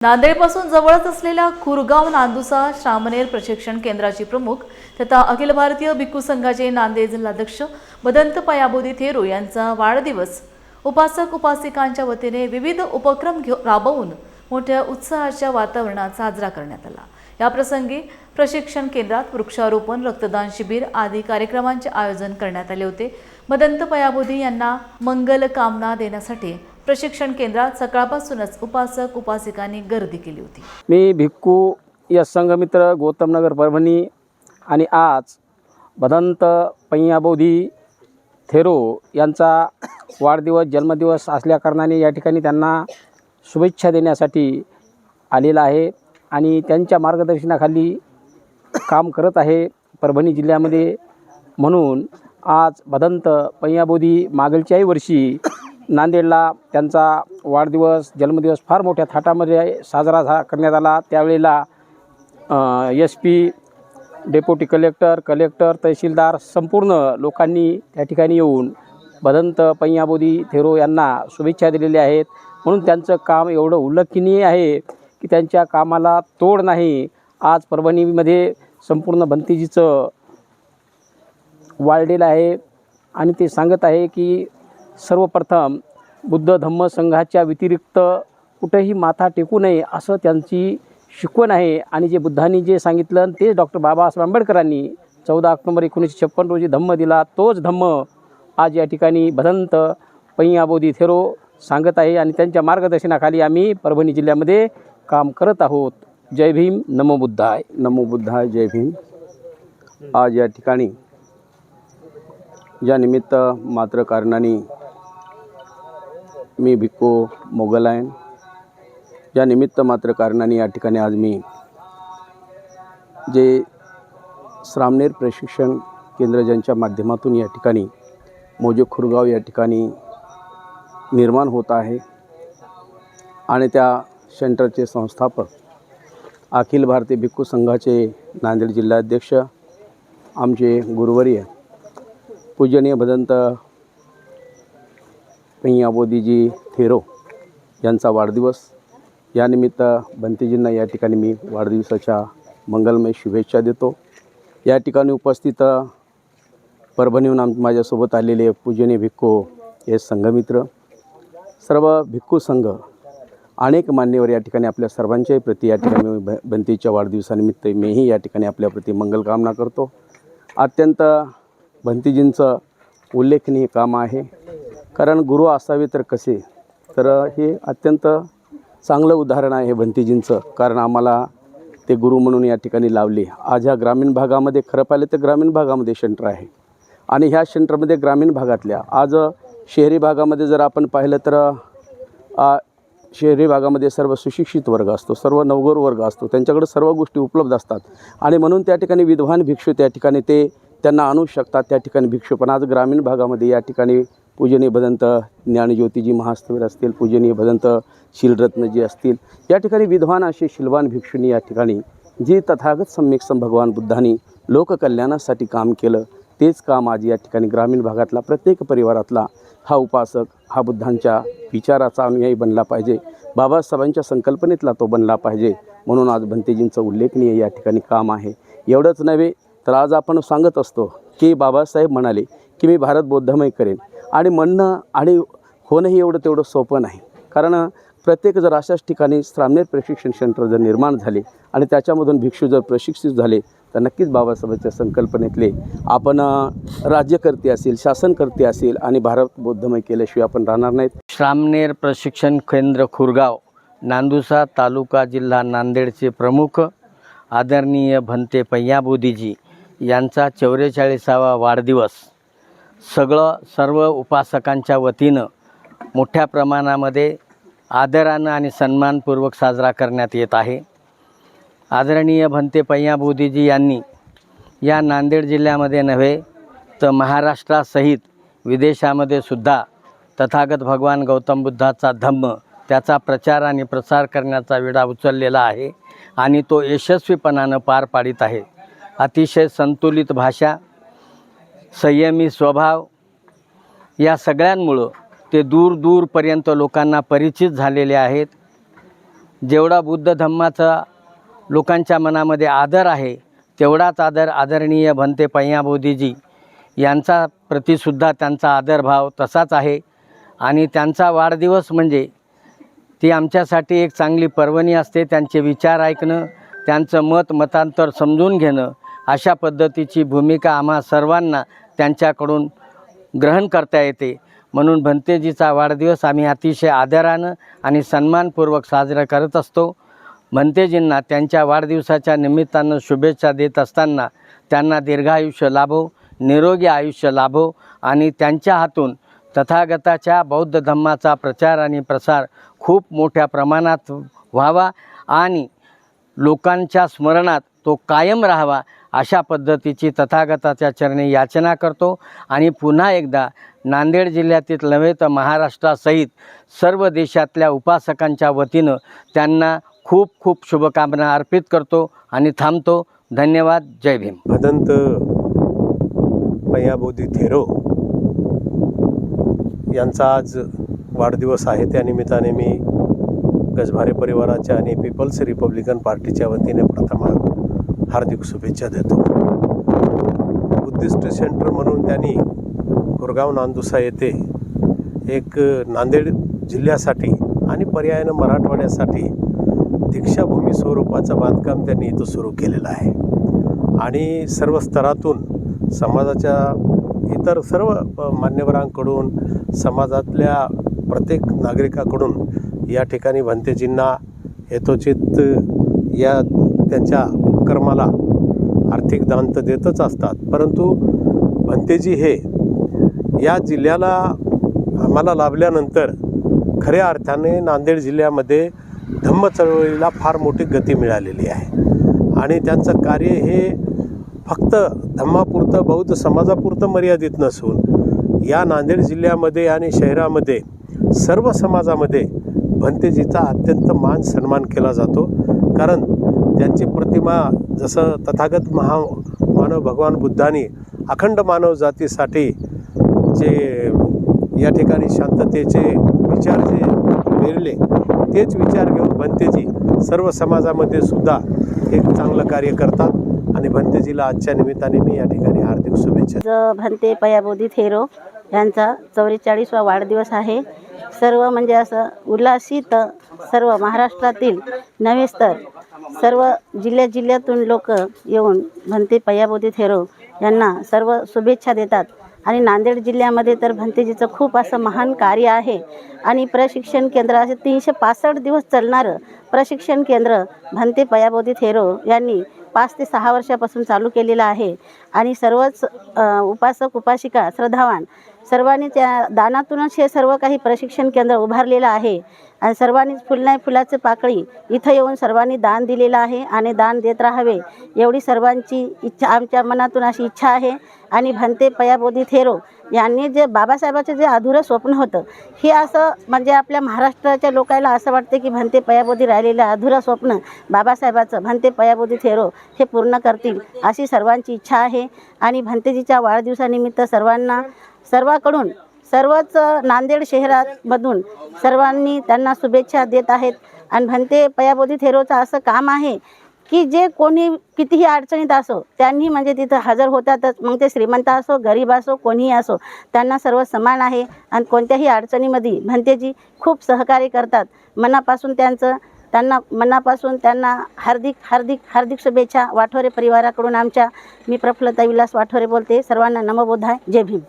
नांदेडपासून जवळच असलेल्या खुरगाव नांदुसा श्रामणेर प्रशिक्षण केंद्राची प्रमुख तथा अखिल भारतीय भिक्खू संघाचे नांदेड जिल्हाध्यक्ष भदंत पयाबोधी थेरो यांचा वाढदिवस उपासक उपासिकांच्या वतीने विविध उपक्रम राबवून मोठ्या उत्साहाच्या वातावरणात साजरा करण्यात आला। या प्रसंगी प्रशिक्षण केंद्रात वृक्षारोपण, रक्तदान शिबिर आदी कार्यक्रमांचे आयोजन करण्यात आले होते। भदंत पयाबोधी यांना मंगल कामना देण्यासाठी प्रशिक्षण केंद्रात सकाळपासूनच उपासक उपासिकांनी गर्दी केली होती। मी भिक्खू या संघमित्र गौतम नगर परभणी आणि आज भदंत पयाबोधी थेरो यांचा वाढदिवस जन्मदिवस असल्याकारणाने या ठिकाणी त्यांना शुभेच्छा देण्यासाठी आलेला आहे आणि त्यांच्या मार्गदर्शनाखाली काम करत आहे परभणी जिल्ह्यामध्ये। म्हणून आज भदंत पयाबोधी मागलच्याही वर्षी नांदेडला त्यांचा वाढदिवस जन्मदिवस फार मोठ्या थाटामध्ये साजरा करण्यात आला। त्यावेळेला SP, डेप्युटी कलेक्टर, तहसीलदार संपूर्ण लोकांनी त्या ठिकाणी येऊन भदंत पयाबोधी थेरो यांना शुभेच्छा दिलेल्या आहेत। म्हणून त्यांचं काम एवढं उल्लेखनीय आहे की त्यांच्या कामाला तोड नाही। आज परभणीमध्ये संपूर्ण भंतेजीचं वाढलेलं आहे आणि ते सांगत आहे की सर्वप्रथम बुद्ध धम्म संघाच्या व्यतिरिक्त कुठेही माथा टेकू नये असं त्यांची शिकवण आहे। आणि जे बुद्धांनी जे सांगितलं ते डॉक्टर बाबासाहेब आंबेडकरांनी 14 ऑक्टोबर 1956 रोजी धम्म दिला, तोच धम्म आज या ठिकाणी भदंत पयाबोधी थेरो सांगत आहे आणि त्यांच्या मार्गदर्शनाखाली आम्ही परभणी जिल्ह्यामध्ये काम करत आहोत। जय भीम, नमो बुद्धाय। नमो बुद्धाय, जय भीम। आज या ठिकाणी या निमित्त मात्र कारणाने मी भिक्खू मोगलायन या निमित्त मात्र कारणाने या ठिकाणी आज मी जे श्रामणेर प्रशिक्षण केंद्र ज्यांच्या माध्यमातून या ठिकाणी मोजे खुरगाव या ठिकाणी निर्माण होत आहे आणि त्या सेंटरचे संस्थापक अखिल भारतीय भिक्खू संघाचे नांदेड जिल्हाध्यक्ष आमचे गुरुवर्य पूजनीय भदंत पयाबोधीजी थेरो यांचा वाढदिवस। यानिमित्त भंतेजींना या ठिकाणी मी वाढदिवसाच्या मंगलमय शुभेच्छा देतो। या ठिकाणी उपस्थित परभणीहून माझ्यासोबत आलेले पूजनीय भिक्खू हे संघमित्र, सर्व भिक्खू संघ, अनेक मान्यवर या ठिकाणी आपल्या सर्वांच्याही प्रती या ठिकाणी भंतेच्या वाढदिवसानिमित्त मीही या ठिकाणी आपल्याप्रती मंगलकामना करतो। अत्यंत भंतेजींचं उल्लेखनीय काम आहे, कारण गुरु असावे तर कसे, तर हे अत्यंत चांगलं उदाहरण आहे भंतेजींचं। कारण आम्हाला ते गुरु म्हणून या ठिकाणी लावले। आज ह्या ग्रामीण भागामध्ये खरं पाहिलं तर ग्रामीण भागामध्ये सेंटर आहे आणि ह्या सेंटरमध्ये ग्रामीण भागातल्या आज शहरी भागामध्ये जर आपण पाहिलं तर शहरी भागामध्ये सर्व सुशिक्षित वर्ग असतो, सर्व नवगौर वर्ग असतो, त्यांच्याकडे सर्व गोष्टी उपलब्ध असतात आणि म्हणून त्या ठिकाणी विद्वान भिक्षू त्या ठिकाणी ते त्यांना आणू शकतात त्या ठिकाणी भिक्षू। पण आज ग्रामीण भागामध्ये या ठिकाणी पूजनीय भदंत ज्ञानज्योतिजी महास्थवीर असतील, पूजनीय भदंत शीलरत्नजी असतील, या ठिकाणी विद्वान असे शीलवान भिक्षूंनी या ठिकाणी जी तथागत सम्यक सम भगवान बुद्धांनी लोककल्याणासाठी काम केलं तेच काम आज या ठिकाणी ग्रामीण भागातला प्रत्येक परिवारातला हा उपासक हा बुद्धांच्या विचाराचा अनुयायी बनला पाहिजे, बाबासाहेबांच्या संकल्पनेतला तो बनला पाहिजे। म्हणून आज भंतेजींचं उल्लेखनीय या ठिकाणी काम आहे। एवढंच नव्हे तर आज आपण सांगत असतो की बाबासाहेब म्हणाले की मी भारत बौद्धमय करेन, आणि म्हणणं आणि होणंही एवढं तेवढं सोपं नाही। कारण प्रत्येक जर अशाच ठिकाणी श्रामणेर प्रशिक्षण सेंटर जर निर्माण झाले आणि त्याच्यामधून भिक्षू जर प्रशिक्षित झाले तर नक्कीच बाबासाहेबांच्या संकल्पनेतले आपण राज्यकर्ते असेल, शासनकर्ते असेल आणि भारत बौद्धमय केल्याशिवाय आपण राहणार नाहीत। श्रामणेर प्रशिक्षण केंद्र खुरगाव, नांदुसा तालुका, जिल्हा नांदेडचे प्रमुख आदरणीय भंते पयाबोधीजी यांचा 44वा वाढदिवस सर्व उपासकांच्या वतीनं मोठ्या प्रमाणामध्ये आदरानं आणि सन्मानपूर्वक साजरा करण्यात येत आहे। आदरणीय भंते पयाबोधीजी यांनी या नांदेड जिल्ह्यामध्ये नव्हे तर महाराष्ट्रासहित विदेशामध्ये सुद्धा तथागत भगवान गौतम बुद्धाचा धम्म, त्याचा प्रचार आणि प्रसार करण्याचा विडा उचललेला आहे आणि तो यशस्वीपणानं पार पाडित आहे। अतिशय संतुलित भाषा, संयमी स्वभाव या सगळ्यांमुळं ते दूर दूरपर्यंत लोकांना परिचित झालेले आहेत। जेवढा बुद्ध धम्माचा लोकांच्या मनामध्ये आदर आहे तेवढाच आदर आदरणीय भंते पय्याबोधीजी यांचा प्रतिसुद्धा त्यांचा आदरभाव तसाच आहे. आणि त्यांचा वाढदिवस म्हणजे ती आमच्यासाठी एक चांगली पर्वणी असते. त्यांचे विचार ऐकणं, त्यांचं मतांतर समजून घेणं, अशा पद्धतीची भूमिका आम्हा सर्वांना त्यांच्याकडून ग्रहण करता येते. म्हणून भंतेजीचा वाढदिवस आम्ही अतिशय आदरानं आणि सन्मानपूर्वक साजरा करत असतो. भंतेजींना त्यांच्या वाढदिवसाच्या निमित्तानं शुभेच्छा देत असताना त्यांना दीर्घायुष्य लाभो, निरोगी आयुष्य लाभो आणि त्यांच्या हातून तथागताच्या बौद्ध धम्माचा प्रचार आणि प्रसार खूप मोठ्या प्रमाणात व्हावा आणि लोकांच्या स्मरणात तो कायम राहावा, अशा पद्धतीची तथागताच्या चरणी याचना करतो. आणि पुन्हा एकदा नांदेड जिल्ह्यातील नव्हे तर महाराष्ट्रासहित सर्व देशातल्या उपासकांच्या वतीनं त्यांना खूप खूप शुभकामना अर्पित करतो आणि थांबतो. धन्यवाद. जय भीम. भदंत पय्याबोधी थेरो यांचा आज वाढदिवस आहे. त्यानिमित्ताने मी गजभारे परिवाराच्या आणि पीपल्स रिपब्लिकन पार्टीच्या वतीने प्रथम हार्दिक शुभेच्छा देतो. बुद्धिस्ट सेंटर म्हणून त्यांनी कुरगाव नांदुसा येथे एक नांदेड जिल्ह्यासाठी आणि पर्यायानं मराठवाड्यासाठी दीक्षाभूमी स्वरूपाचं बांधकाम त्यांनी इथं सुरू केलेलं आहे. आणि सर्व स्तरातून समाजाच्या इतर सर्व मान्यवरांकडून, समाजातल्या प्रत्येक नागरिकाकडून या ठिकाणी भंतेजींना यथोचित या त्यांच्या उपक्रमाला आर्थिक दान तर देतच असतात. परंतु भंतेजी हे या जिल्ह्याला आम्हाला लाभल्यानंतर खऱ्या अर्थाने नांदेड जिल्ह्यामध्ये धम्म चळवळीला फार मोठी गती मिळालेली आहे. आणि त्यांचं कार्य हे फक्त धम्मापुरतं, बौद्ध समाजापुरतं मर्यादित नसून या नांदेड जिल्ह्यामध्ये आणि शहरामध्ये सर्व समाजामध्ये भंतेजीचा अत्यंत मान सन्मान केला जातो. कारण त्यांची प्रतिमा जसं तथागत मानव भगवान बुद्धांनी अखंड मानव जातीसाठी जे या ठिकाणी शांततेचे विचार जे पेरले, तेच विचार घेऊन भंतेजी सर्व समाजामध्ये सुद्धा एक चांगलं कार्य करतात. आणि भंतेजीला आजच्या निमित्ताने मी या ठिकाणी हार्दिक शुभेच्छा. भंते पय्याबोधी थेरो यांचा 44वा वाढदिवस आहे. सर्व म्हणजे असं उल्हासित सर्व महाराष्ट्रातील नव्हे तर सर्व जिल्ह्यातून लोक येऊन भंते पय्याबोधी थेरो यांना सर्व शुभेच्छा देतात. आणि नांदेड जिल्ह्यामध्ये तर भंतेजीचं खूप असं महान कार्य आहे. आणि प्रशिक्षण केंद्र असे 365 दिवस चालणारं प्रशिक्षण केंद्र भंते पय्याबोधी थेरो यांनी 5 ते 6 वर्षापासून चालू केलेलं आहे. आणि सर्वच उपासक उपासिका श्रद्धावान सर्वांनी त्या दानातूनच हे सर्व काही प्रशिक्षण केंद्र उभारलेलं आहे. आणि सर्वांनीच फुलनाई फुलाचे पाकळी इथं येऊन सर्वांनी दान दिलेलं आहे आणि दान देत राहावे एवढी सर्वांची इच्छा आमच्या मनातून अशी इच्छा आहे. आणि भंते पय्याबोधी थेरो यांनी जे बाबासाहेबाचं जे अधुरं स्वप्न होतं, हे असं म्हणजे आपल्या महाराष्ट्राच्या लोकांना असं वाटते की भंते पय्याबोधी राहिलेलं अधुरं स्वप्न बाबासाहेबाचं भंते पय्याबोधी थेरो हे पूर्ण करतील अशी सर्वांची इच्छा आहे. आणि भंतेजीच्या वाढदिवसानिमित्त सर्वांकडून सर्वच नांदेड शहरामधून सर्वांनी त्यांना शुभेच्छा देत आहेत. आणि भंते पय्याबोधी थेरोचं असं काम आहे की जे कोणी कितीही अडचणीत असो त्यांनी म्हणजे तिथं हजर होतातच. मग ते श्रीमंत असो, गरीब असो, कोणीही असो, त्यांना सर्व समान आहे. आणि कोणत्याही अडचणीमध्ये भंतेजी खूप सहकार्य करतात. त्यांना हार्दिक शुभेच्छा वाठोरे परिवाराकडून आमच्या. मी प्रफुल्लता विलास वाठोरे बोलते. सर्वांना नमो बुद्धाय. जय भीम.